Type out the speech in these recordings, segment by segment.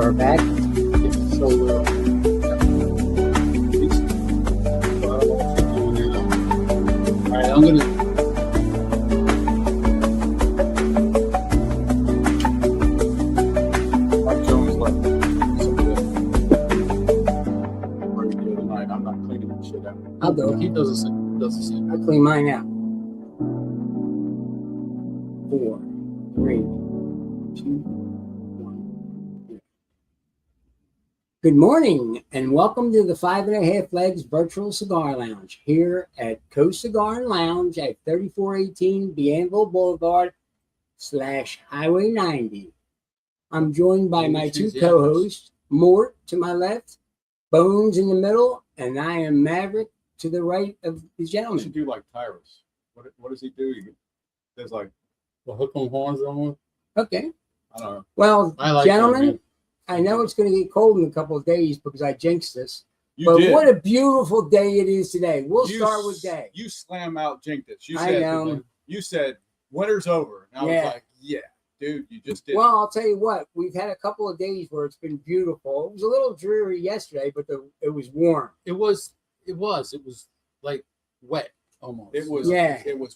are back. So, I don't know what you're doing now. All right, I'm gonna. Mike Jones left some of the right the other night. I'm not cleaning that shit out. I'll do it. He does the same. I'll clean mine out. 4, 3, 2, 1. Good morning, and welcome to the 5.5 Legs Virtual Cigar Lounge here at Coast Cigar and Lounge at 3418 Bienville Boulevard / Highway 90. I'm joined by my two co-hosts, Mort to my left, Bones in the middle, and I am Maverick to the right of the You gentleman. should do like Tyrus. What does he do? There's like the hook on horns on. Okay. I don't know. Well, I like gentlemen, I know it's going to get cold in a couple of days because I jinxed this. You But did. what a beautiful day it is today. We'll You start with day. You slam out jinked it. You I said, know. You said winter's over. And I Yeah. was like, yeah, dude, you just did. Well, I'll tell you what. We've had a couple of days where it's been beautiful. It was a little dreary yesterday, but it was warm. It was like wet almost. It was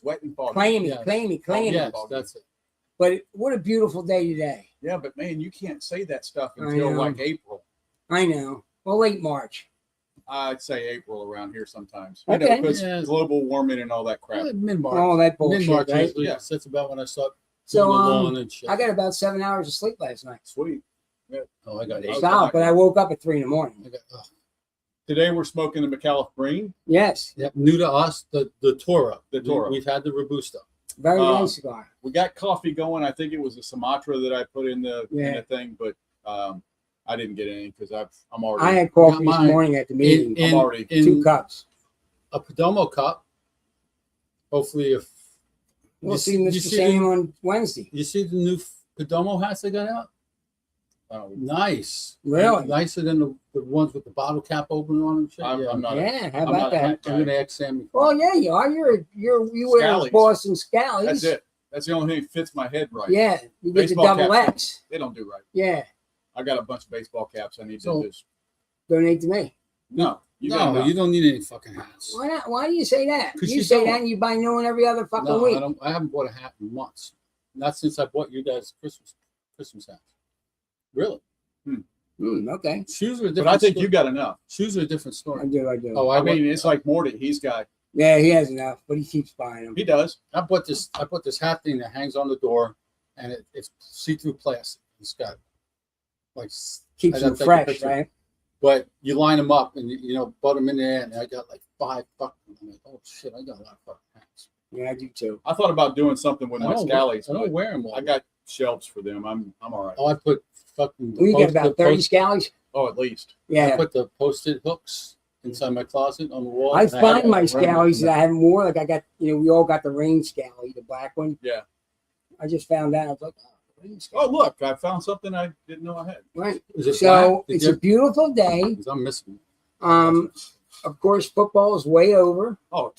wet and foggy. Clammy, Yes. clammy. Yes, that's it. But what a beautiful day today. Yeah, but man, you can't say that stuff I until know. like April. I know. Well, late March. I'd say April around here sometimes. Okay. Because Yeah. global warming and all that crap. Mid-March. All that bullshit, Mid-March right? usually. Yeah. Yes, that's about when I start So, doing the lawn and shit. I got about 7 hours of sleep last night. Sweet. Oh, I got 8. Okay. Stop, but I woke up at 3 in the morning. I got, oh. Today we're smoking the McAuliffe Green. Yes. Yep, new to us, the Toro. The Toro. We've had the Robusto. Very Um, nice cigar. We got coffee going. I think it was a Sumatra that I put in the thing, but I didn't get any because I'm already. I had coffee got this mine morning at the meeting. I'm already in 2 cups. a Perdomo cup. Hopefully, if We'll you see you Mr. Sam on Wednesday. You see the new Perdomo hats they got out? Nice. Really? Nicer than the ones with the bottle cap open on and shit. I'm not. Yeah, how I'm about not a that? hat guy. I'm gonna ask Sammy. Well, yeah, you are. You wear Scallies. Boston Scallies. That's it. That's the only thing that fits my head right. Yeah, you get the Baseball double caps. X. They don't do right. Yeah, I got a bunch of baseball caps. I need So- to just. donate to me. No, you got No, enough. you don't need any fucking hats. Why not? Why do you say that? 'Cause You you say don't. that and you buy new one every other fucking No, week. I haven't bought a hat in months. Not since I bought you guys Christmas hats. Really? Okay, Shoes are different. But I think story. you got enough. Shoes are a different I story. do. Oh, I mean, it's like Morty. He's got. Yeah, he has enough, but he keeps buying them. He does. I bought this hat thing that hangs on the door, and it's see-through plastic. It's got like, Keeps I them gotta take a fresh, picture. right? but you line them up and put them in there, and I got like 5 fucking. I'm like, oh shit, I got a lot of fucking hats. Yeah, I do too. I thought about doing something with my scallies. I don't but wear them all. I got shelves for them. I'm all right. Oh, I put fucking. We got about 30 scallies. Oh, at least. I Yeah, put the post-it hooks inside my closet on the wall. I and find have my it around. scallies that I have more. Like I got, we all got the rain scally, the black one. Yeah. I just found out. I was like, oh, rain scally. Oh, look! I found something I didn't know I had. Right. Is it So black? it's a beautiful day. Because I'm missing. Of course, football is way over. Oh,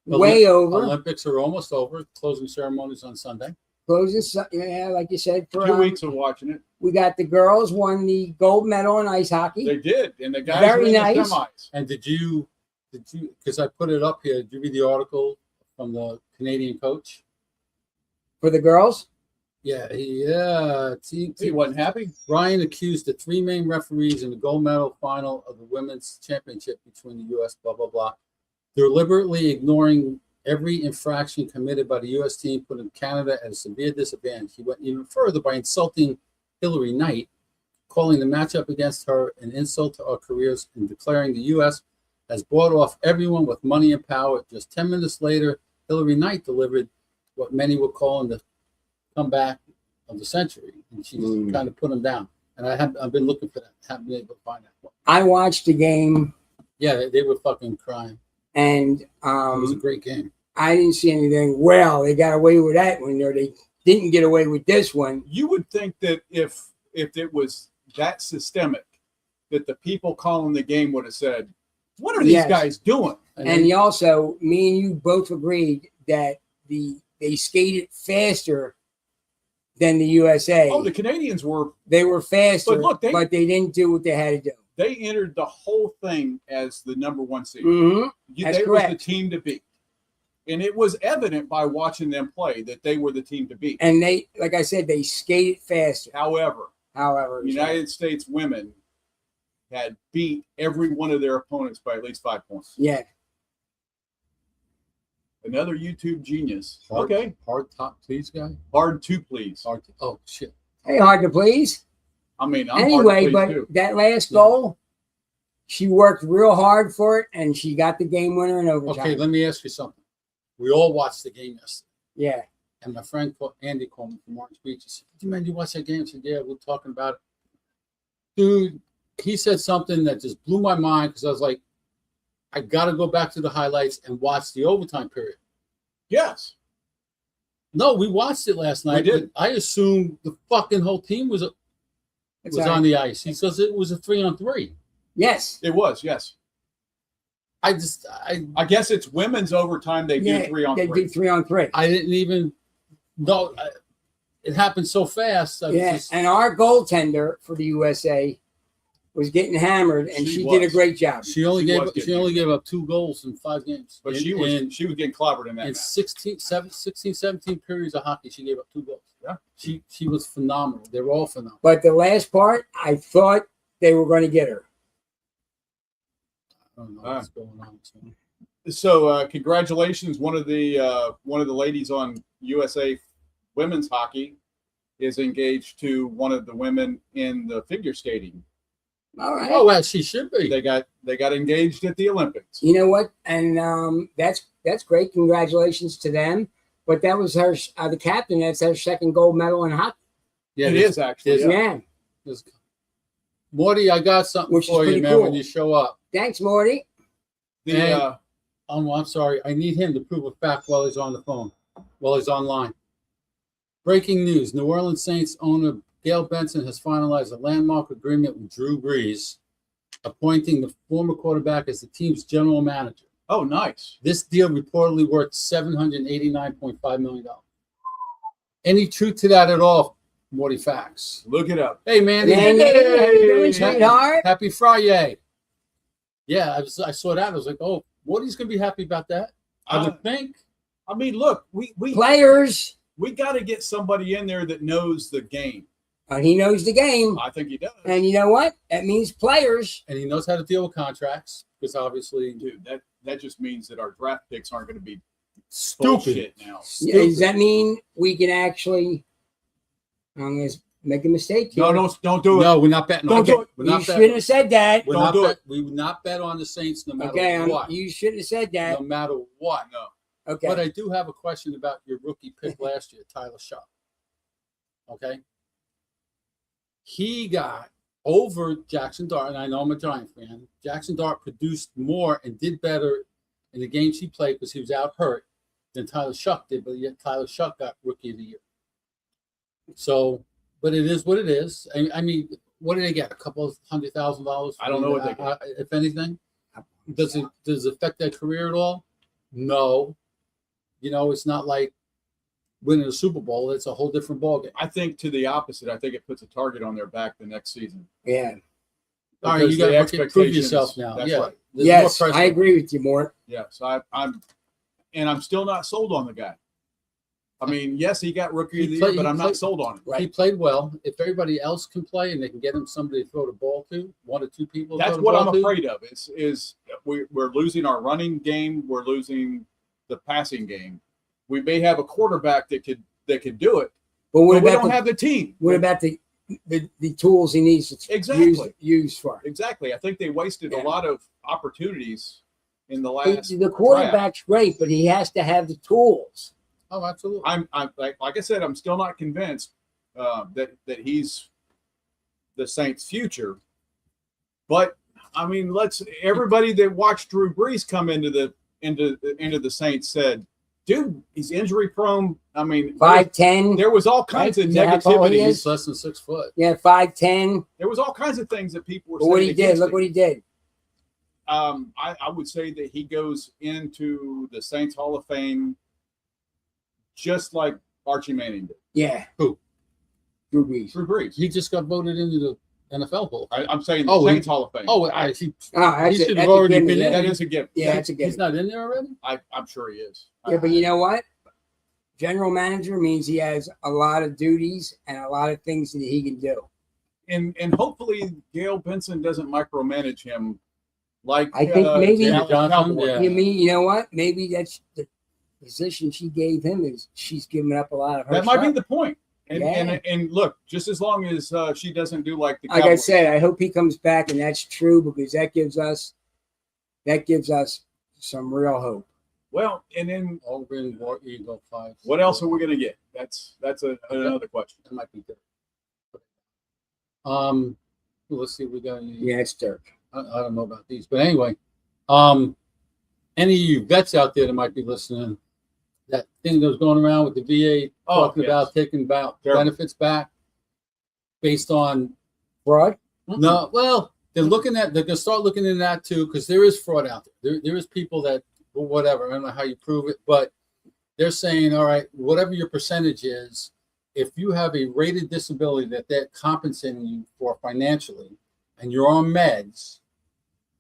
Way over. Olympics are almost over. Closing ceremonies on Sunday. Closing, yeah, like you said, for 2 weeks of watching it. we got the girls won the gold medal in ice hockey. They did, and the guys Very were in nice. the semis. And did you? Because I put it up here. Did you read the article from the Canadian coach? For the girls, Yeah, He wasn't happy. Ryan accused the 3 main referees in the gold medal final of the women's championship between the U.S. blah blah blah, deliberately ignoring every infraction committed by the U.S. team, putting Canada at a severe disadvantage. He went even further by insulting Hillary Knight, calling the matchup against her an insult to our careers, and declaring the U.S. has bought off everyone with money and power. Just 10 minutes later, Hillary Knight delivered what many were calling the comeback of the century, and she kind of put him down. And I've been looking for that. Haven't been able to find that. I watched the game, Yeah, they were fucking crying. and It was a great game. I didn't see anything. Well, they got away with that one, or they didn't get away with this one. You would think that if it was that systemic, that the people calling the game would have said, "What are these Yes. guys doing?" And he also, me and you both agreed that they skated faster than the USA. Oh, the Canadians were. They were faster, But look, but they didn't do what they had to do. They entered the whole thing as the number 1 seed. Mm-hmm. That's They correct. was the team to beat. And it was evident by watching them play that they were the team to beat. And they, like I said, they skated faster. However, However, United States women had beat every one of their opponents by at least 5 points. yeah. Another YouTube genius. Hard, Okay. Hard top, please, guy. Hard to please. Hard to, oh, shit. Hey, hard to please. I mean, I'm Anyway, hard to but please too. that last goal, she worked real hard for it, and she got the game winner in overtime. Okay, let me ask you something. We all watched the game yesterday. Yeah. And my friend Andy called me from Orange Beach. He said, "Man, you watch that game?" I said, "Yeah, we're talking about it." Dude, he said something that just blew my mind because I was like, I got to go back to the highlights and watch the overtime period. Yes. No, we watched it last night. We did. But I assumed the fucking whole team was It's all on right. the ice. He says it was a 3-on-3. Yes. It was, yes. I guess it's women's overtime. They do 3 on they 3. do 3-on-3. I didn't even know. It happened so fast. I was Yeah, just- and our goaltender for the USA was getting hammered, and she did a was. great job. She only She was getting gave up 2 goals in 5 games. But In- she was in- getting clobbered in that in match. 17 periods of hockey, she gave up 2 goals. Yeah. She was phenomenal. They were all phenomenal. But the last part, I thought they were going to get her. I don't know what's going on. So congratulations. One of the ladies on USA women's hockey is engaged to one of the women in the figure skating. All right. Oh, well, she should be. They got engaged at the Olympics. You know what? And that's great. Congratulations to them. But that was her, the captain. That's her second gold medal in hockey. Yeah, It this- is actually. Yeah. Yeah. Yeah. Morty, I got something Which is for you, pretty man, cool. when you show up. Thanks, Morty. The I'm sorry. I need him to prove a fact while he's on the phone, while he's online. Breaking news. New Orleans Saints owner Gail Benson has finalized a landmark agreement with Drew Brees, appointing the former quarterback as the team's general manager. oh, nice. This deal reportedly worth $789.5 million. Any truth to that at all, Morty Facts? Look it up. Hey, man. Man, how you doing, sweetheart? Happy Friday. Yeah, I saw that. I was like, oh, Morty's going to be happy about that. I would think. I mean, look, we Players. got to get somebody in there that knows the game. He knows the game. I think he does. And you know what? That means players. And he knows how to deal with contracts because obviously Dude, that just means that our draft picks aren't going to be stupid. bullshit now. Does that mean we can actually I'm going to make a mistake here? No, don't do it. No, we're not betting. Don't on do it. We're You not shouldn't betting. have said that. We're Don't not do bet, we would not bet on the Saints no matter Okay, what. you shouldn't have said that. No matter what. No. Okay. But I do have a question about your rookie pick last year, Tyler Shaw. Okay. He got over Jackson Dart, and I know I'm a Giant fan. Jackson Dart produced more and did better in the games he played because he was out hurt than Tyler Shuck did, but yet Tyler Shuck got Rookie of the Year. So, but it is what it is. I mean, what did they get? A couple of $100,000? I don't know what they get. If anything. Does it affect their career at all? No. You know, it's not like winning a Super Bowl. It's a whole different ballgame. I think to the opposite. I think it puts a target on their back the next season. Yeah. All right, Because you got the to prove expectations- yourself now. that's Yeah. right. There's Yes, more pressure. I agree with you, Mort. Yeah. So I'm still not sold on the guy. I mean, yes, he got Rookie of the Year, but I'm not sold on it. Right. He played well. If everybody else can play and they can get him somebody to throw the ball to, 1 or 2 people. to That's throw the what ball I'm to, afraid of. Is we're losing our running game. We're losing the passing game. We may have a quarterback that could do it, But what but we about don't the, have the team. what about the tools he needs to Exactly. use for? Exactly. I think they wasted Yeah. a lot of opportunities in the last. The quarterback's great, but he has to have the tools. Oh, absolutely. I'm like I said, I'm still not convinced that he's the Saints' future. But I mean, everybody that watched Drew Brees come into the Saints said, "Dude, he's injury prone." I mean, 5'10". there was all kinds of Right? Is that how tall he negativity. is? He's less than 6 foot. Yeah, 5'10". There was all kinds of things that people were But saying. what he did, against look him. what he did. I would say that he goes into the Saints Hall of Fame just like Archie Manning did. Yeah. Who? Drew Brees. Drew Brees. He just got voted into the NFL Hall. I'm saying the Oh, he- Saints Hall of Fame. Oh, he that's should a, have already gimme, been yeah. in. that is a gift. Yeah, that's a He's given. not in there already? I'm sure he is. Yeah, but you know what? General manager means he has a lot of duties and a lot of things that he can do. And hopefully Gail Benson doesn't micromanage him like I think maybe- Dallas Johnson, Cowboys. yeah. You know what? Maybe that's the position she gave him is she's giving up a lot of her That might be stuff. the point. And, Yeah. and look, just as long as she doesn't do like the Like I Cowboys. said, I hope he comes back and that's true because that gives us some real hope. Well, and then Auburn, War Eagle, 5. what else are we going to get? That's another question. That might be good. Let's see if we got any. Yeah, it's Dirk. I don't know about these, but anyway, any of you vets out there that might be listening, that thing that was going around with the VA talking about taking about Terrible. benefits back based on Fraud? no, well, they're gonna start looking into that too because there is fraud out there. There is people that whatever. I don't know how you prove it, but they're saying, all right, whatever your percentage is, if you have a rated disability that they're compensating you for financially, and you're on meds.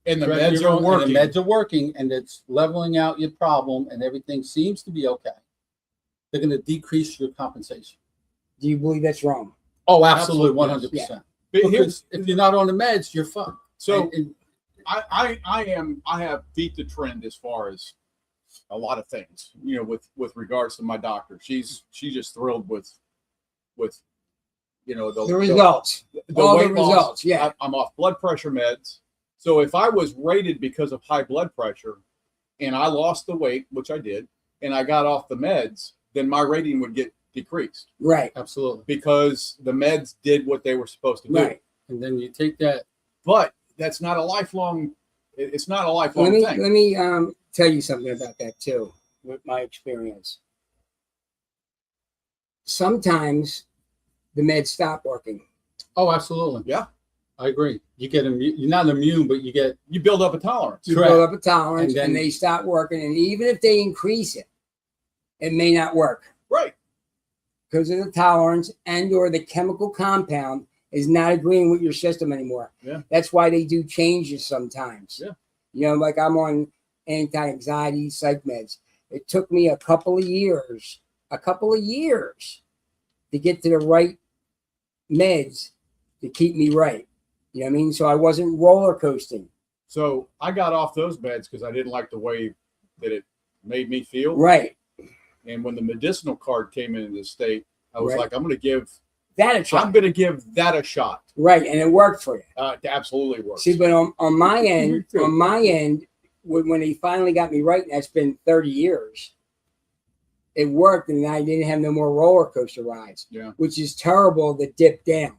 And the Correct, meds you're are on- working. And the meds are working, and it's leveling out your problem, and everything seems to be okay. They're going to decrease your compensation. Do you believe that's wrong? Oh, absolutely, Absolutely, 100%. But Because here's- if you're not on the meds, you're fucked. so And I have beat the trend as far as a lot of things, with regards to my doctor. She's just thrilled with The results. the All the weight loss. results, yeah. I'm off blood pressure meds. So if I was rated because of high blood pressure and I lost the weight, which I did, and I got off the meds, then my rating would get decreased Right. absolutely. because the meds did what they were supposed to do. Right. And then you take that. But that's not a lifelong. It's not a lifelong Let thing. me tell you something about that too, with my experience. Sometimes the meds stop working. Oh, absolutely. Yeah. I agree. You get immune. You're not immune, but you get You build up a tolerance. You Correct. build up a tolerance And then- and they stop working. And even if they increase it, it may not work Right. because of the tolerance and or the chemical compound is not agreeing with your system anymore. Yeah. That's why they do changes sometimes. Yeah. Like I'm on anti-anxiety psych meds. It took me a couple of years to get to the right meds to keep me right. You know what I mean? So I wasn't roller coasting. So I got off those meds because I didn't like the way that it made me feel. Right. And when the medicinal card came into the state, I was Right. like, I'm going to give That a try. that a shot. Right. And it worked for you. It absolutely works. See, but on my end, too. when they finally got me right, and that's been 30 years, it worked, and I didn't have no more roller coaster rides. Yeah. Which is terrible. The dip down.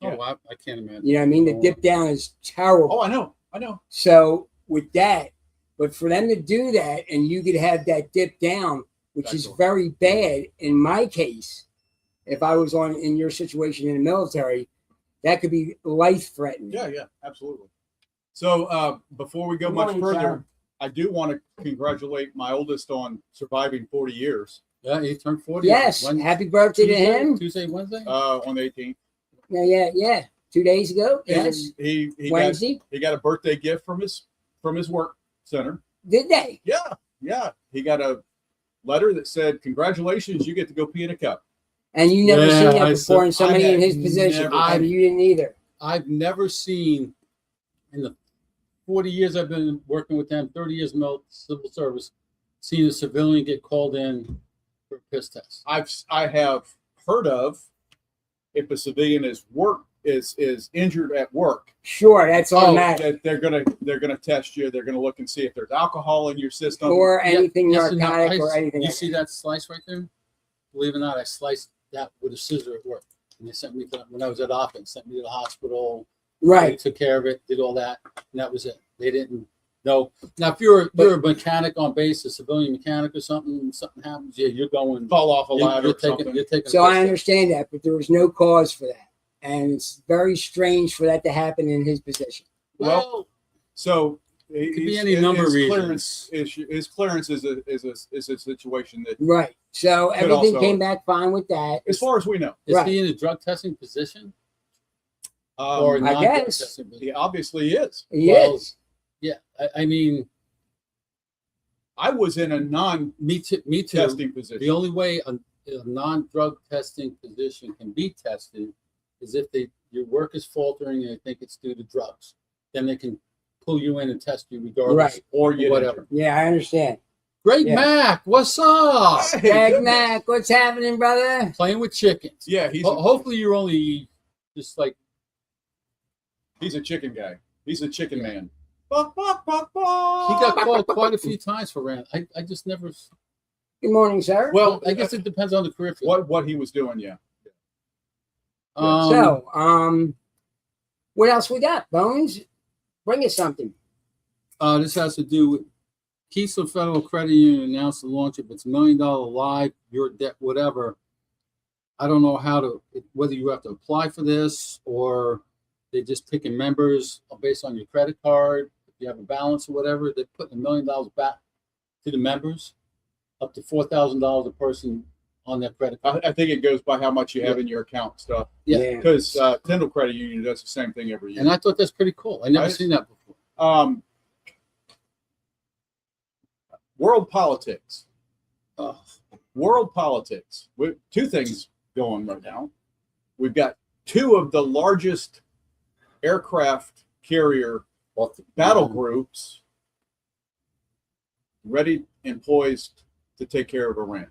Yeah. Oh, I can't imagine. You know what I mean? The dip down is terrible. Oh, I know. So with that, but for them to do that, and you could have that dip down, which is Exactly. very bad in my case. If I was in your situation in the military, that could be life threatening. Yeah, absolutely. So before we go Good much morning, further, Sharon. I do want to congratulate my oldest on surviving 40 years Yeah, he turned 40. Yes. Happy birthday to him. Tuesday, Wednesday. on the 18th. Yeah. 2 days ago. And Yes. he got Wednesday. he got a birthday gift from his work center. Did they? Yeah. He got a letter that said, "Congratulations, you get to go pee in a cup." And you never Yeah, seen that I before saw- in somebody I in his had position. never- And you didn't either. I've never seen in the 40 years I've been working with them, 30 years in civil service, seen a civilian get called in for a piss test. I have heard of if a civilian is injured at work, Sure, that's automatic. that they're gonna test you. They're gonna look and see if there's alcohol in your system. Or anything Yes and no. narcotic or anything. You like see that slice right there? Believe it or not, I sliced that with a scissor at work. And they sent me when I was at office, sent me to the hospital. that. Right. They took care of it, did all that, and that was it. They didn't know. Now, if you're a mechanic on base, a civilian mechanic or something happens, yeah, you're going. Fall off a ladder You're or something. taking. So a I piss test. understand that, but there was no cause for that. And it's very strange for that to happen in his position. Well, so It could be any number of clearance reasons. issue. His clearance is a situation that, Right. So Could everything also- came back fine with that. as far as we know, Is Right. he in a drug testing position or um, not drug guess. testing position? he obviously is. He Well, is. Yeah, I mean, I was in a non-testing me too. The position. only way a non-drug testing position can be tested is if your work is faltering and they think it's due to drugs. Then they can pull you in and test you regardless. Right. Or you Whatever. Yeah, I understand. Great Yeah. Mac, what's up? Hey, Greg goodness. Mac, what's happening, brother? Playing with chickens. Yeah, he's Hopefully you're only just like a chicken guy. He's a chicken Yeah. man. he got called quite a few times for rant. I just never. Good morning, sir. Well, I guess it depends on the career field. what he was doing, yeah. So, what else we got, Bones? Bring us something. This has to do with Keystone Federal Credit Union announced the launch of its $1 million live your debt whatever. I don't know whether you have to apply for this or they're just picking members based on your credit card. If you have a balance or whatever, they're putting $1 million back to the members, up to $4,000 a person on their credit card. I think it goes by how much you have in your account and stuff. Yeah. Because Tyndall Credit Union does the same thing every year. And I thought that's pretty cool. I never Right. seen that before. World politics. Oh, World politics. With two things going right now. We've got two of the largest aircraft carrier battle groups ready and poised to take care of Iran.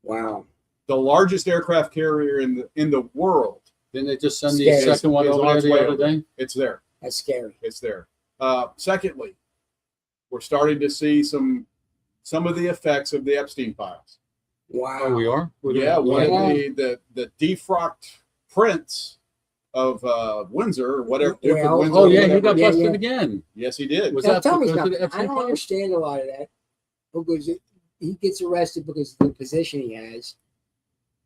Wow. The largest aircraft carrier in the world. Didn't they just send the Scary. second one It's over on there its the way other over. day? It's there. That's scary. It's there. Secondly, we're starting to see some of the effects of the Epstein files. Wow. Oh, we are? Yeah, one Yeah. of the defrocked prince of Windsor, or whatever. Duke of Well, Windsor, Oh, yeah, he whatever. got Yeah, busted yeah. again. Yes, he did. Was Now, that tell me because of the something. I Epstein don't file? understand a lot of that because he gets arrested because of the position he has.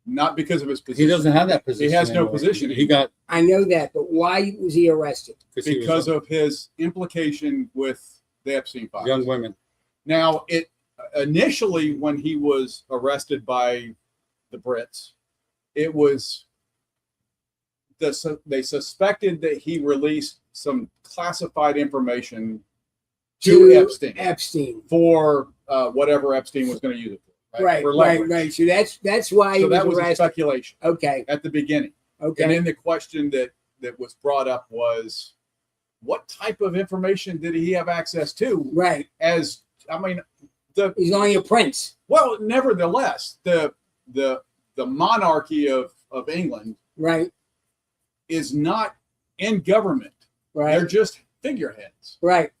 Not because of his position. He doesn't have that position. He has no anymore. position He got I know that, but why was he arrested? because of his implication with the Epstein files. young women. Now, it initially when he was arrested by the Brits, it was they suspected that he released some classified information to Epstein for whatever Epstein was going to use it for. Right, For right, leverage. right. So that's why he So that was a arrested. speculation Okay, at the beginning. okay. And then the question that was brought up was, what type of information did he have access to? Right. As I mean, He's only a prince. well, nevertheless, the monarchy of England Right, is not in government. They're right, just figureheads. right.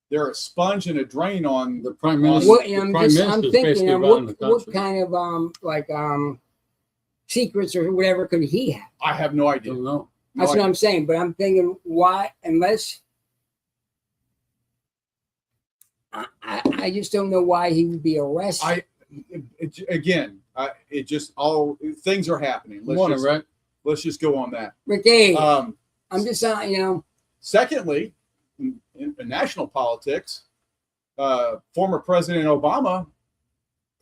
They're a sponge and a drain on The prime minister. What, the I'm prime just, minister I'm is thinking, basically running what the country. kind of secrets or whatever could he have? I have no I idea. don't know. That's No what I'm saying. But I'm thinking, why? Unless I just don't know why he would be arrested. It just all things are happening. Morning, right? Let's just go on that. Ricky, Um, I'm just saying, Secondly, in national politics, former President Obama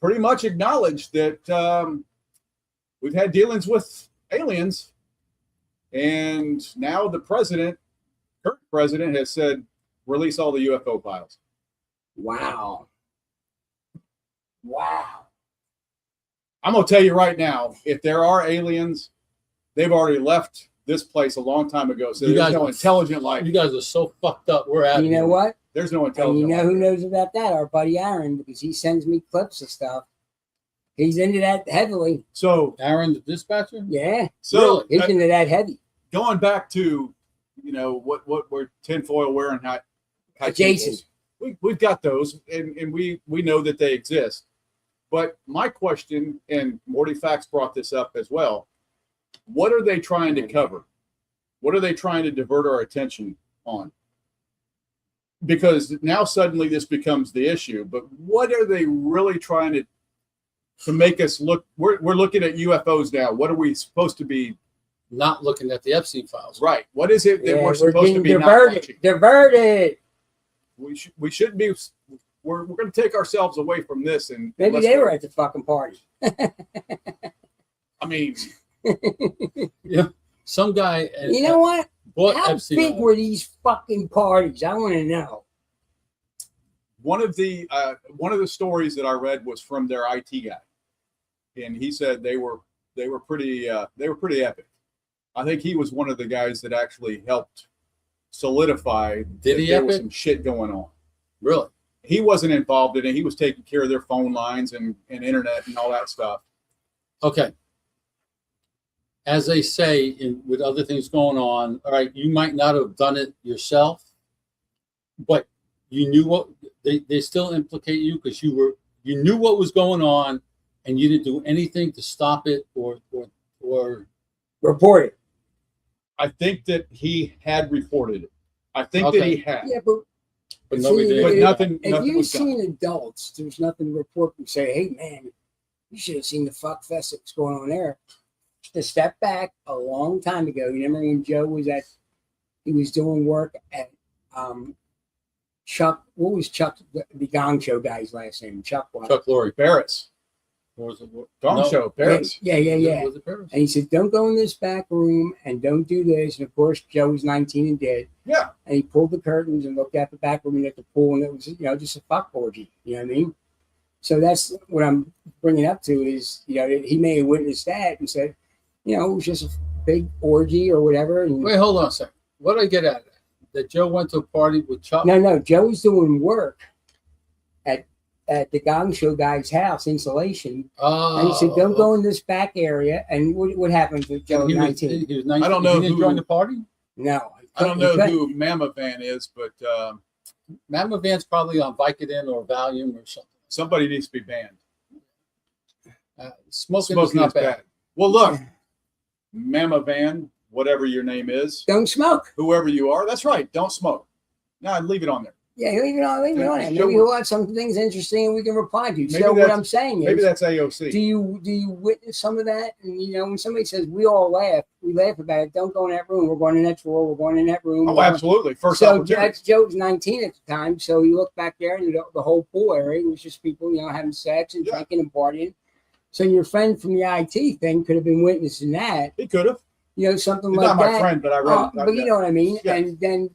pretty much acknowledged that we've had dealings with aliens, and now the current president, has said release all the UFO files. wow. Wow. I'm gonna tell you right now, if there are aliens, they've already left this place a long time ago. So You there's guys- no intelligent life. You guys are so fucked up. We're out. You know what? There's no And intelligent you know life. who knows about that? Our buddy Aaron, because he sends me clips of stuff. He's into that heavily. So Aaron, the dispatcher? Yeah, so he's into that heavy. going back to what we're tinfoil wearing high Jason. tables. We've got those, and we know that they exist. But my question, and Morty Fax brought this up as well, what are they trying to cover? What are they trying to divert our attention on? Because now suddenly this becomes the issue. But what are they really trying to make us look? We're looking at UFOs now. What are we supposed to be not looking at the Epstein files. Right. What is it that Yeah, we're supposed to getting be not diverted. watching? Diverted. We shouldn't be. We're going to take ourselves away from this, and Maybe let's they go. were at the fucking party. I mean, Yeah, some guy. You know what? Bought How Epstein big files. were these fucking parties? I want to know. one of the stories that I read was from their IT guy, and he said they were pretty epic. I think he was one of the guys that actually helped solidify Did that he there was epic? some shit going on. Really? He wasn't involved in it. He was taking care of their phone lines and internet and all that stuff. Okay. As they say, with other things going on, all right, you might not have done it yourself, but you knew what they still implicate you because you knew what was going on, and you didn't do anything to stop it or Report it. I think that he had reported it. I think Okay. that he had. Yeah, but nobody see, did. But if- nothing If you've was done. seen adults, there's nothing to report and say, "Hey, man, you should have seen the fuck fest that's going on there." To step back a long time ago, you remember when Joe was he was doing work at Chuck. What was Chuck, the Gong Show guy's last name? Chuck what? Chuck Lorre. Barrett's Or was it, Gong no, Show. Barrett's. Yeah. Was it Paris? And he said, "Don't go in this back room and don't do this." And of course, Joe was 19 and did. Yeah. And he pulled the curtains and looked at the back room and at the pool, and it was, just a fuck orgy. You know what I mean? So that's what I'm bringing up to is, he may have witnessed that and said, it was just a big orgy or whatever. And Wait, hold on a second. What did I get at? That Joe went to a party with Chuck? no, Joe was doing work at the Gong Show guy's house, insulation. And he said, "Don't go in this back area." And what happened with Joe at He was 19? 19. I don't know He didn't who- join the party? No. I don't he know couldn't. who Mama Van is, but Mamma Van's probably on Vicodin or Valium or something. somebody needs to be banned. Smoking is Smoking not is bad. bad. Well, look, Mama Van, whatever your name is, Don't smoke. whoever you are, that's right. Don't smoke. No, leave it on there. Yeah, leave it on it. Joe- Maybe he'll have some things interesting and we can reply to. Maybe So what that's- I'm saying Maybe is, that's do AOC. you witness some of that? And when somebody says we all laugh, we laugh about it. Don't go in that room. We're going in that drawer. We're going in that room. Oh, absolutely. First So opportunity. that's Joe's 19 at the time. So you look back there, and the whole pool area was just people, having sex and Yeah. drinking and partying. So your friend from the IT thing could have been witnessing that. He could have. Something He's like not my that. friend, but I read. But you know what I mean. Yeah. And then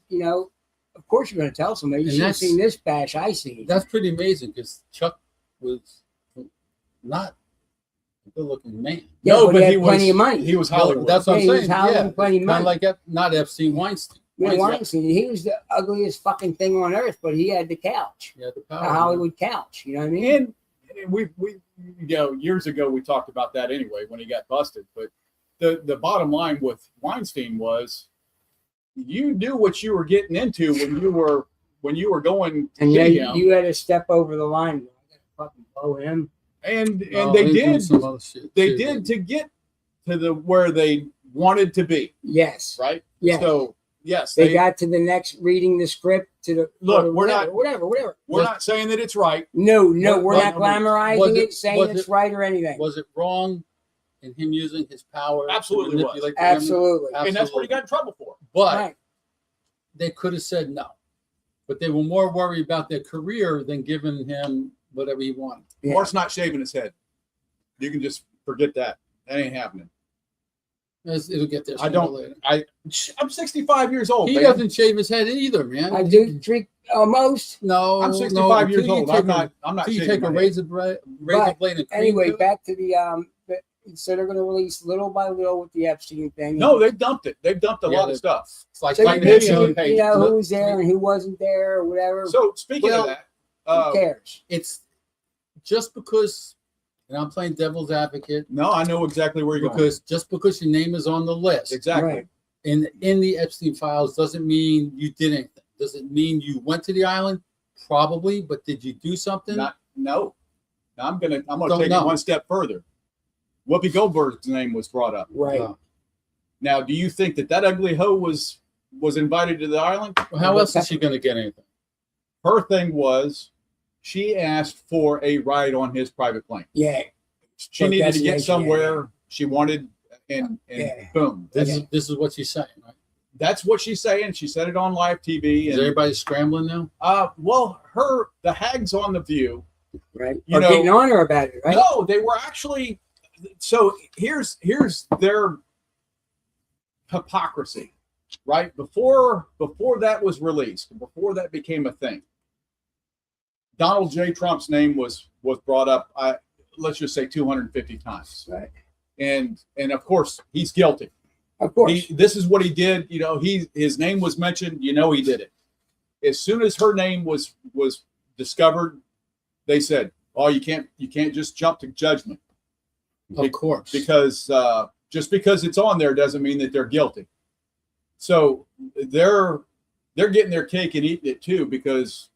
of course you're going to tell somebody. You And should have that's- seen this bash I see. That's pretty amazing because Chuck was not a good-looking man. Yeah, No, but but he had he plenty was- of money. He was Hollywood. That's what I'm Yeah, he was saying. Hollywood, Yeah, plenty of kind money. of like not Epstein, Weinstein. Weinstein, he was the ugliest fucking thing on earth, but he had the couch, Yeah, the the power. Hollywood couch. You know what I mean? And we years ago we talked about that anyway when he got busted. But the bottom line with Weinstein was you knew what you were getting into when you were going to And get then him. you had to step over the line. I gotta fucking blow him. and Oh, they he's doing did some other shit, they too. did to get to the where they wanted to be, Yes. right? Yes. So yes, They got to the next reading the script to the Look, or we're whatever, not- whatever. we're not saying that it's right. No, What- we're what- not glamorizing was it, saying was it's right or anything. Was it wrong in him using his power? to Absolutely was. manipulate the women? Absolutely. And that's what he got in trouble for. But Right. they could have said no. But they were more worried about their career than giving him whatever he wanted. Yeah. Mart's not shaving his head. You can just forget that. That ain't happening. It'll get there. I sooner or don't. later. I'm 65 years old. He man. doesn't shave his head either, man. I do drink almost. No, I'm 65 no, years until you old. take I'm not. I'm not Until you shaving take a my head. razor blade and cream Anyway, to it. back to so they're going to release little by little with the Epstein thing. No, they dumped it. They've dumped a Yeah, lot of stuff. It's like So you, like fighting video Epstein. tape. who was there and who wasn't there or whatever. So speaking Well, of that, Who cares? It's just because, and I'm playing devil's advocate, no, I know exactly where you're because just because your name is on the list going. Exactly. Right. in the Epstein files doesn't mean you did anything. Does it mean you went to the island? Probably, but did you do something? No. Now I'm gonna Don't take know. it one step further. Whoopi Goldberg's name was brought up. Right. No. Now, do you think that ugly hoe was invited to the island? Well, how else is she going to get anything? Her thing was she asked for a ride on his private plane. Yeah. She For needed to get destination, somewhere. She wanted, and Yeah. boom. This is what she's saying, right? That's what she's saying. She said it on live TV. Is And everybody scrambling now? well, the hags on The View, Right. You Or know- getting on her about it, right? no, they were actually. So here's their hypocrisy, right? Before that was released, before that became a thing, Donald J. Trump's name was brought up. Let's just say 250 times, Right. and of course he's guilty. Of course. This is what he did. You know, his name was mentioned. You know, he did it. As soon as her name was discovered, they said, "Oh, you can't just jump to judgment." Of course. Because just because it's on there doesn't mean that they're guilty. So they're getting their cake and eating it too, because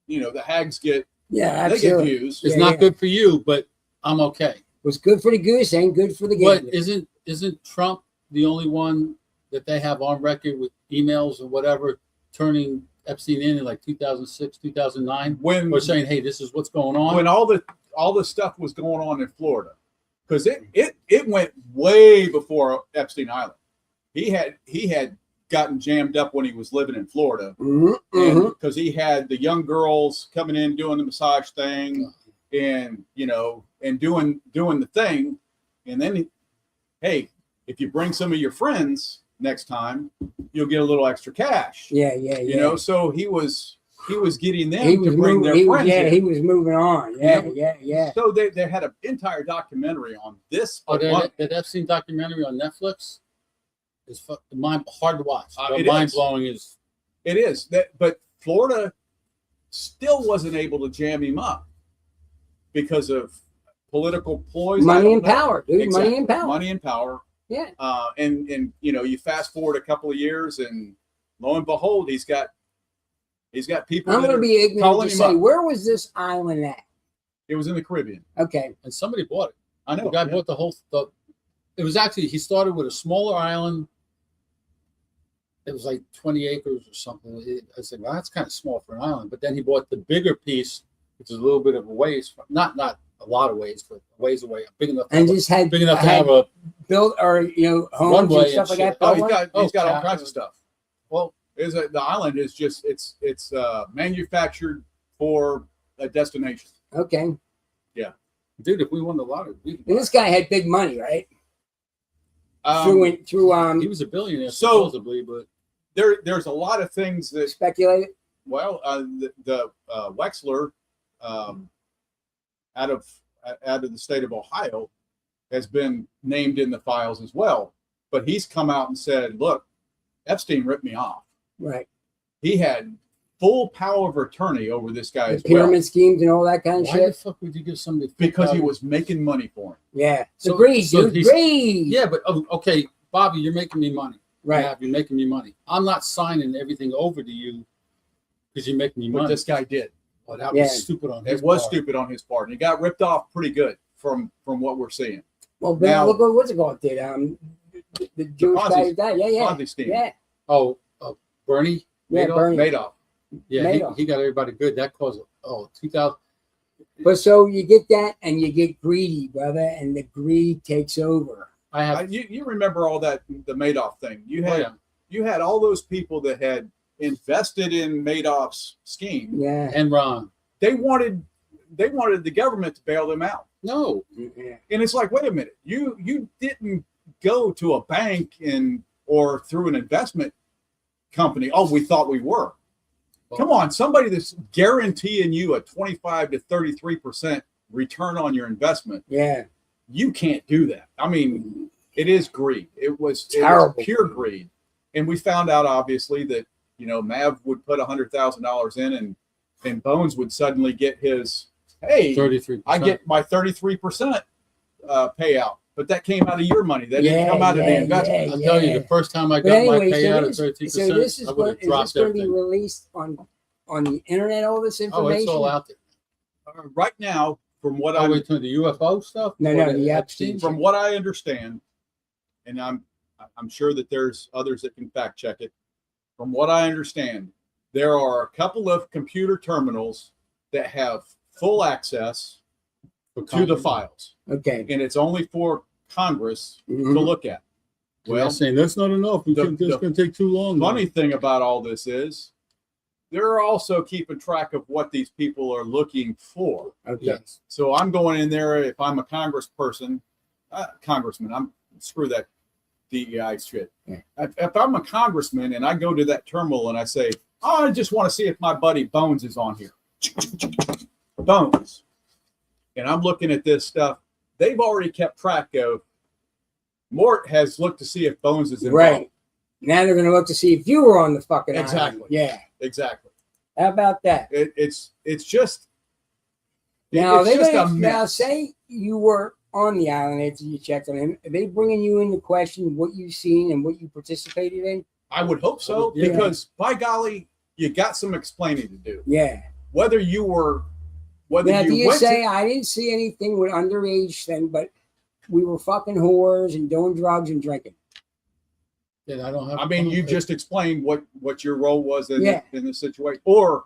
the hags yeah, they get absolutely. views. It's Yeah, not yeah. good for you, but I'm okay. What's good for the goose ain't good for the But gander. isn't Trump the only one that they have on record with emails or whatever turning Epstein in like 2006, 2009, When or saying, "Hey, this is what's going on"? when all the stuff was going on in Florida, because it went way before Epstein Island. He had gotten jammed up when he was living in Florida, Mm-hmm. because he had the young girls coming in doing the massage thing, and and doing the thing, and then hey, if you bring some of your friends next time, you'll get a little extra cash. Yeah. So he was getting them He was to bring moving. their friends in. He was moving on. Yeah. So they had an entire documentary on this. Oh, that Epstein documentary on Netflix is hard to watch. But It mind is. blowing is It is but Florida still wasn't able to jam him up because of political ploys. Money and power, dude. Exactly. Money and power. Money and power. Yeah. And you fast forward a couple of years, and lo and behold, he's got people. I'm that going to are be ignorant calling to him say, up. where was this island at? It was in the Caribbean. Okay. and somebody bought it. I know. The guy yeah. bought the whole. It was actually he started with a smaller island. It was like 20 acres or something. I said, well, that's kind of small for an island. But then he bought the bigger piece, which is a little bit of a ways, not a lot of ways, but a ways away, big enough. And just had big enough to have a built or homes Runway and stuff and like shit. that. Oh, built on? he's got all cat- kinds of stuff. well. The island is just it's manufactured for a destination. Okay. Dude, if we won the lottery, And this guy had big money, right? Um, through he was a billionaire So- supposedly, but there's a lot of things that speculated. the Wexler out of the state of Ohio has been named in the files as well, but he's come out and said, look, Epstein ripped me off. Right. He had full power of attorney over this guy The as well, pyramid schemes and all that kind of why the shit. fuck would you give somebody? because he $50,000? was making money for him. Yeah. So, So- greed, so dude. he's- Greed. Yeah, but okay, Bobby, you're making me money. Right. Yeah, you're making me money. I'm not signing everything over to you because you're making me But money. this guy did. Oh, that Yeah. was stupid on his It was part. stupid on his part, and he got ripped off pretty good from what we're seeing. Well, but Now- look what's it called did. The Jewish guy Ponzi- who died. Yeah. Ponzi scheme. Yeah. Oh, Bernie. Yeah. Madoff? Bernie. Madoff. Yeah, Madoff. he got everybody good. That caused 2000. But so you get that and you get greedy, brother, and the greed takes over. I have. You remember all that, the Madoff thing? You Oh, had yeah. you had all those people that had invested in Madoff's scheme. Yeah. Enron. They wanted the government to bail them out, No, Yeah. and it's like, wait a minute, you didn't go to a bank or through an investment company. Oh, we thought we were. Come on, somebody that's guaranteeing you a 25 to 33% return on your investment. Yeah. You can't do that. I mean, it is greed. It was Terrible. pure greed. And we found out, obviously, that Mav would put $100,000 in, and Bones would suddenly get his, hey, 33%. I get my 33% payout, but that came out of your money. That didn't come out of the Yeah, investment. I'll tell you, yeah. the first time I But got my anyway, payout so of 33%, this is I would what have is this dropped going to be everything. released on the internet? All this Oh, information. it's all out there. Right now, from what Oh, wait, to the UFO stuff? No, Or no, the Epstein. from what I understand, and I'm sure that there's others that can fact check it. From what I understand, there are a couple of computer terminals that have full access to the files, Okay. and it's only for Congress Mhm. to look at. Well, Well, saying that's not enough. That's going to take too long. funny thing about all this is they're also keeping track of what these people are looking for. Okay. Yes. So I'm going in there if I'm a congressman. Screw that DEI shit. Yeah. If I'm a congressman and I go to that terminal and I say, oh, I just want to see if my buddy Bones is on here. Bones. And I'm looking at this stuff. They've already kept track of. Mort has looked to see if Bones is involved. Right. Now they're going to look to see if you were on the fucking Exactly. island. Yeah. Exactly. How about that? It's just Now it's they just a gonna, now mess. say you were on the island after you checked on him. Are they bringing you into question what you've seen and what you participated in? I would hope so, Yeah. because by golly, you got some explaining to do. Yeah. Whether you Now, do you went say I didn't see anything with underage then, but we were fucking whores and doing drugs and drinking? Then I don't have. I mean, you just explained what your role was in Yeah. in the situation, or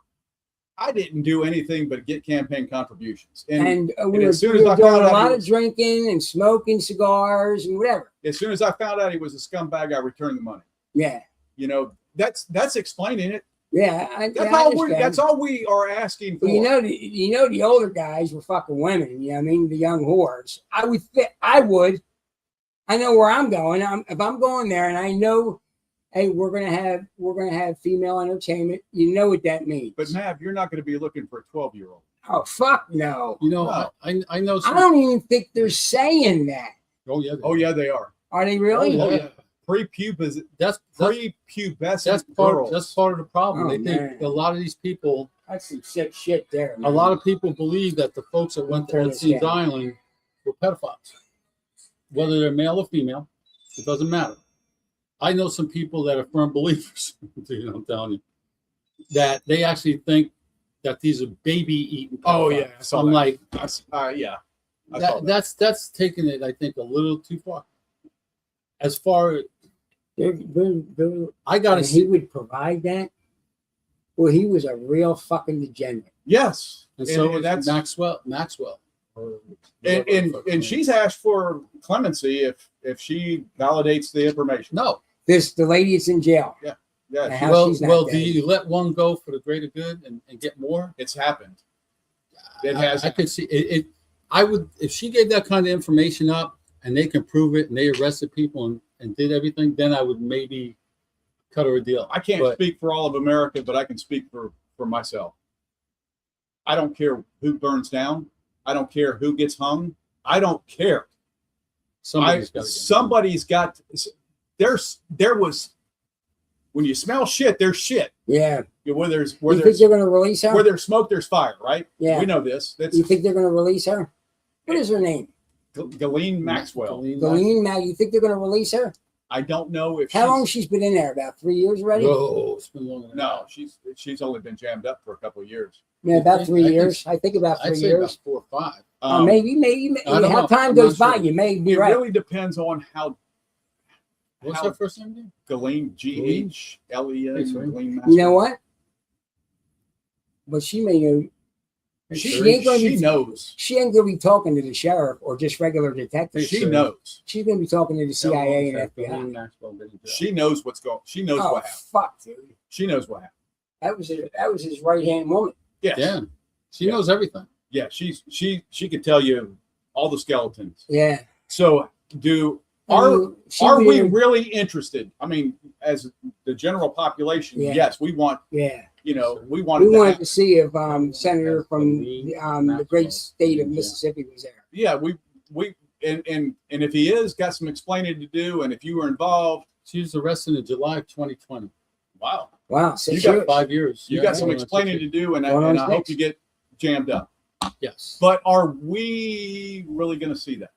I didn't do anything but get campaign contributions. And we and were, as soon we as were I doing found a out lot he of was- drinking and smoking cigars and whatever. As soon as I found out he was a scumbag, I returned the money. Yeah. You know, that's explaining it. Yeah. That's all we are asking for. Well, you know the older guys were fucking women. You know what I mean? The young whores. I know where I'm going. If I'm going there and I know, hey, we're gonna have female entertainment. You know what that means. But Mav, you're not going to be looking for a 12-year-old. Oh fuck no! You know, No. I know. I don't even think they're saying that. Oh yeah. Oh yeah, they are. Are they really? Oh, Oh yeah. yeah, prepubescent That's prepubescent part girls. that's part of the problem. Oh, They think man. a lot of these people, That's some sick shit there. a man. lot of people believe that the folks that went to Turn Ed this Seas down. Island were pedophiles. Whether they're male or female, it doesn't matter. I know some people that are firm believers, you know, I'm telling you, that they actually think that these are baby eating. Oh, yeah, I saw I'm that. like, Yeah, I saw that. that's taking it, I think, a little too far. As far as I gotta and he see, would provide that. Well, he was a real fucking degenerate. Yes, and so and is that's Maxwell. Or and whatever the fuck her name she's is. asked for clemency if she validates the information. No. The lady that's in jail. Yeah, How Well, she's not do dead. you let one go for the greater good and get more? it's happened. It I has. could see it. I would, if she gave that kind of information up and they can prove it and they arrested people and did everything, then I would maybe cut her a deal. I can't But- speak for all of America, but I can speak for myself. I don't care who burns down. I don't care who gets hung. I don't care. Somebody's got to get There was when you smell shit, there's shit. Yeah. Where there's You think they're going to release her? where there's smoke, there's fire, right? Yeah. We know this. That's You think they're going to release her? What is her name? Ghislaine Maxwell. Galene Mag. You think they're going to release her? I don't know if How long she's been in there? About 3 years already? No, it's been longer than No, she's only been jammed up for a couple of years. Yeah, about I 3 think- years. I think about I'd 3 say years. about 4 or 5. Maybe. I don't How know. time I'm goes not by, sure. you may be It right. really depends on how What's How- her first name again? Ghislaine Ghlene Thanks, Ray. Ghislaine Maxwell. You know what? But she may know. She ain't going to She be. knows. She ain't going to be talking to the sheriff or just regular detectives. She knows. She's going to be talking to the CIA and FBI. Maxwell been in jail. She knows what's going. She knows Oh what happened. fuck, dude! She knows what happened. That was his right hand woman. Yes. Yeah, she Yeah. knows everything. Yeah. She could tell you all the skeletons. Yeah. So are we really interested? I mean, as the general population, Yeah. yes, we want. Yeah. We want. We it to wanted happen. to see if Senator from the great state of Yeah. Mississippi was there. Yeah, we and if he is, got some explaining to do, and if you were involved, She was arrested in July of 2020. wow, Wow, You 6 got years. 5 years. you Yeah, got some going on explaining 6 to do, and Going on I hope six. you get jammed up. years. Yes. But are we really going to see that?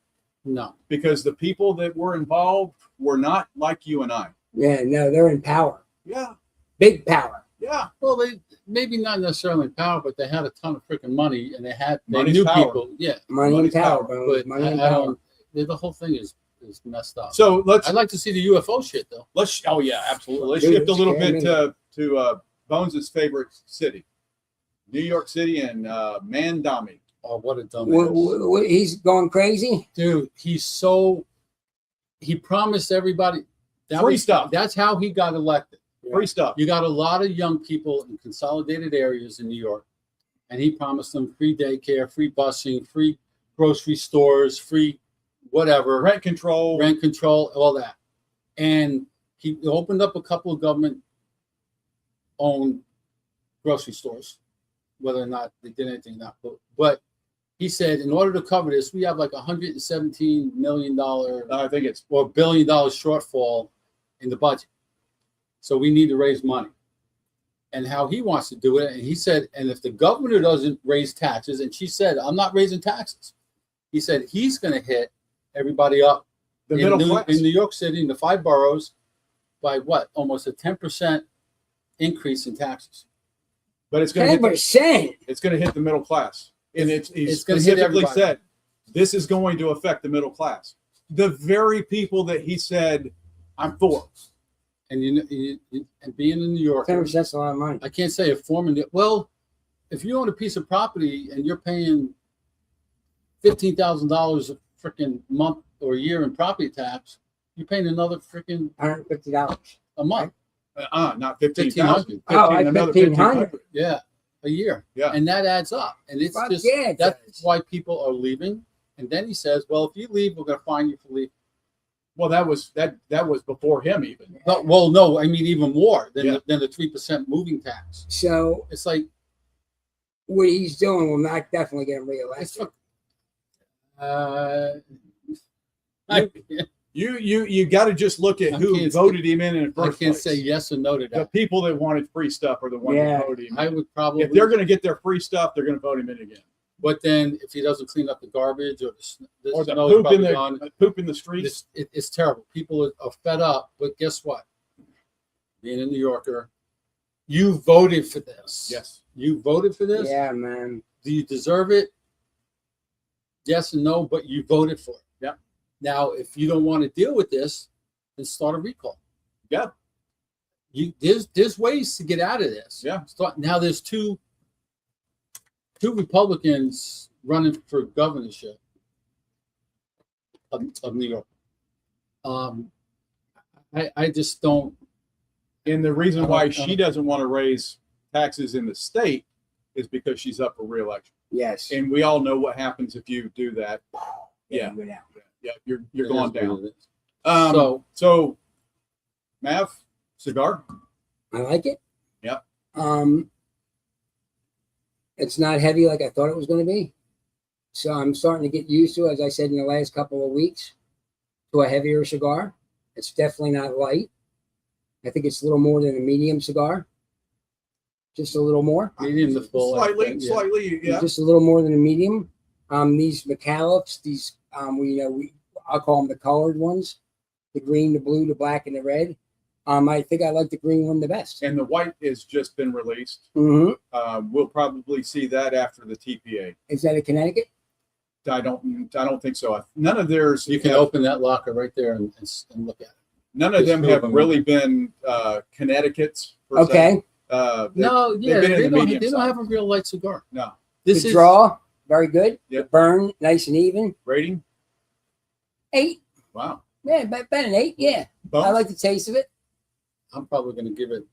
No. Because the people that were involved were not like you and I. Yeah, no, they're in power. Yeah, Big power. yeah. Well, they maybe not necessarily power, but they had a ton of freaking money, and they Money's knew power. people. Yeah, Money and Money's power, power, bro. but Money and I power. don't. The whole thing is messed up. So let's I'd like to see the UFO shit though. oh yeah, absolutely. Let's Dude, shift a little scare bit me. to Bones' favorite city, New York City, and Mandami. Oh, what a dumb He's going crazy. dude. He promised everybody. Free stuff. That's how he got elected. Free stuff. You got a lot of young people in consolidated areas in New York, and he promised them free daycare, free busing, free grocery stores, free whatever, Rent control, all that. And he opened up a couple of government-owned grocery stores, whether or not they did anything or not. But he said, in order to cover this, we have like $117 million I think it's or $1 billion shortfall in the budget. So we need to raise money. And how he wants to do it, and he said, and if the governor doesn't raise taxes, and she said, I'm not raising taxes. He said he's going to hit everybody up the middle class in New York City, in the 5 boroughs, by what? Almost a 10% increase in taxes. But it's going to 10%. It's going to hit the middle class, and he it's going to hit specifically everybody. said this is going to affect the middle class. The very people that he said I'm for. And and being in New York, 10% is a lot of money. I can't say a foreman. Well, if you own a piece of property and you're paying $15,000 a freaking month or year in property tax, you're paying another freaking $150 a month. Not 15,000. Oh, like Another 1,500. Yeah, a year. Yeah. And that adds up. And it's Fuck just yeah, it that's does. why people are leaving. And then he says, well, if you leave, we're going to fine you for leaving. Well, that was before him even. Well, no, I mean even more than Yeah. the 3% moving tax. So It's like what he's doing will not definitely get him it's reelected. You got to just look at I who can't voted him in the I first can't place. say yes or no to The that. people that wanted free stuff are the ones Yeah. that voted him. I in. would probably, If they're going to get their free stuff, they're going to vote him in again. but then if he doesn't clean up the garbage or Or the snow's poop in probably the gone, poop in the streets. it's terrible. People are fed up. But guess what? Being a New Yorker, you voted for this. Yes. You voted for this. Yeah, man. Do you deserve it? Yes and no, but you voted for it. Yeah. Now, if you don't want to deal with this, then start a recall. Yeah. There's ways to get out of this. Yeah. Now there's two Republicans running for governorship of New York. I just don't. And the reason I why don't- she doesn't want to raise taxes in the state is because she's up for reelection. Yes. And we all know what happens if you do that. Yeah. Go down. Yeah, you're it going is what down. it is. So Mav, cigar? I like it. Yeah. It's not heavy like I thought it was going to be. So I'm starting to get used to, as I said in the last couple of weeks, to a heavier cigar. It's definitely not light. I think it's a little more than a medium cigar. Just a little more. Medium to full. I think, yeah. Slightly, yeah. Just a little more than a medium. These McAuliffes, I'll call them the colored ones, the green, the blue, the black, and the red. I think I like the green one the best. And the white has just been released. Mm-hmm. We'll probably see that after the TPA. Is that a Connecticut? I don't think so. None of theirs. You can open that locker right there and look at it. None of them Just have move them. really been Connecticut's. Per Okay. Se. No, yeah, been in they the medium don't side. have a real light cigar. No. This The is draw, very good. Yep. The burn, nice and even. Rating? 8. Wow. Yeah, about an 8. Yeah. Bones? I like the taste of it. I'm probably going to give it.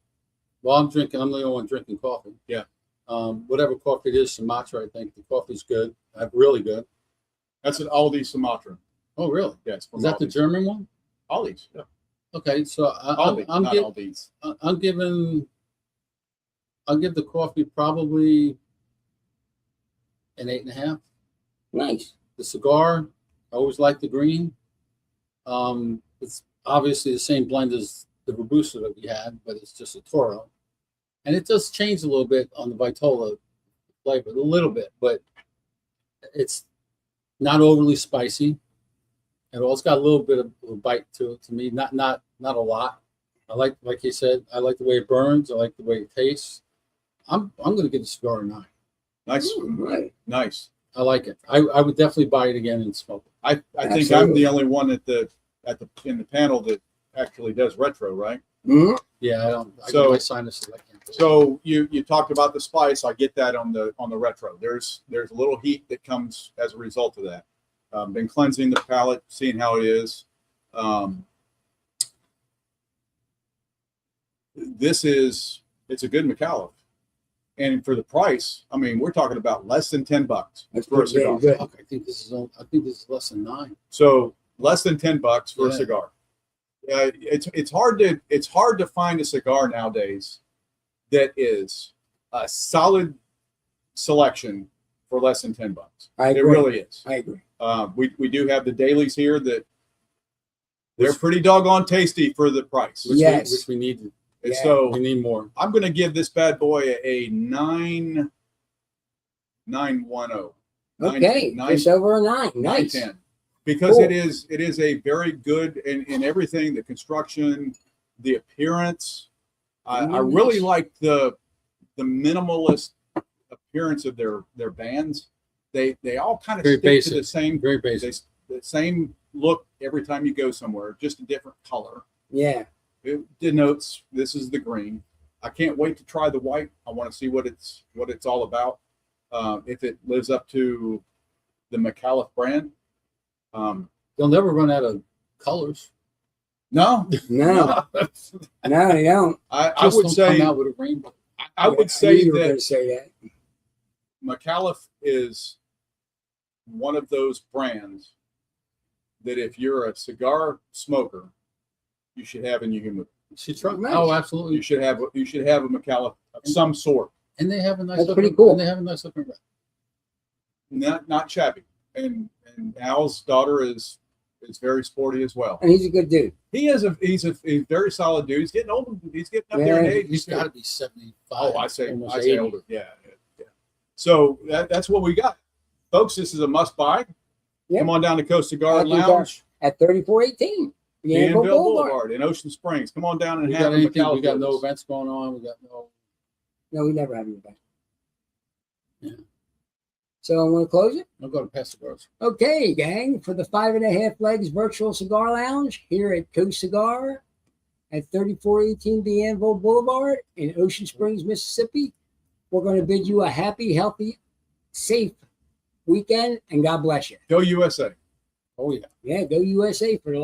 Well, I'm the only one drinking coffee. Yeah. Whatever coffee it is, Sumatra. I think the coffee's good. Really good. That's an Aldi Sumatra. Oh, really? Yes. Is that the German one? Aldi's? Yeah. Okay, so Aldi, not Aldi's. I'll give the coffee probably an 8.5. Nice. The cigar, I always like the green. It's obviously the same blend as the Robusto that we had, but it's just a Toro. And it does change a little bit on the Vitola flavor, a little bit, but it's not overly spicy. And it's got a little bit of a bite to it to me, not a lot. I like you said, I like the way it burns. I like the way it tastes. I'm going to give the cigar a 9. Nice. Right. Nice. I like it. I would definitely buy it again and smoke it. I think I'm Absolutely. the only one in the panel that actually does retro, right? Mm-hmm. Yeah, I So- get my sinuses. I can't do it. So you talked about the spice. I get that on the retro. There's a little heat that comes as a result of that. Been cleansing the palate, seeing how it is. it's a good McAuliffe. And for the price, I mean, we're talking about less than $10 That's for a pretty damn cigar. good. I think this is less than 9. So less than $10 for a Yeah. cigar. It's hard to find a cigar nowadays that is a solid selection for less than $10. I It agree. really is. I agree. We do have the dailies here that they're pretty doggone tasty for the price. Yes. Which we need. And Yeah. so We need more. I'm going to give this bad boy a 9.10. Okay, just over a 9. Nice. 9.10. Because Cool. it is a very good in everything, the construction, the appearance. I really Nice. like the minimalist appearance of their bands. They all kind of Very stick basic. to the same Very basic. the same look every time you go somewhere, just a different color. Yeah. It denotes this is the green. I can't wait to try the white. I want to see what it's all about. If it lives up to the McAuliffe brand. They'll never run out of colors. No, No, no, you don't. I Just would don't say come out with a rainbow. I would knew say you were going that to say that. McAuliffe is one of those brands that if you're a cigar smoker, you should have in your humidor. She tried. Nice. Oh, You absolutely. should have a McAuliffe of some sort, And they have a nice. That's looking, pretty cool. And they have a nice looking. not shabby. And Al's daughter is very sporty as well. And he's a good dude. He's a very solid dude. He's getting old. He's getting up there in Yeah, age. He's got to be 75. Oh, I say almost 80. older. Yeah. So that's what we got, folks. This is a must buy. Yep. Come on down to Coast Cigar At Lounge, At 3418 Danville Boulevard. Boulevard in Ocean Springs. Come on down and We have got a anything? McAuliffe We got with no us. events going on. We got no. No, we never have you back. Yeah. So I'm going to close it. I'm going to pass cigars. Okay, gang, for the 5.5 Legs Virtual Cigar Lounge here at Coast Cigar at 3418 Danville Boulevard in Ocean Springs, Mississippi. We're going to bid you a happy, healthy, safe weekend, and God bless you. Go USA. Oh yeah. Yeah, go USA for the last.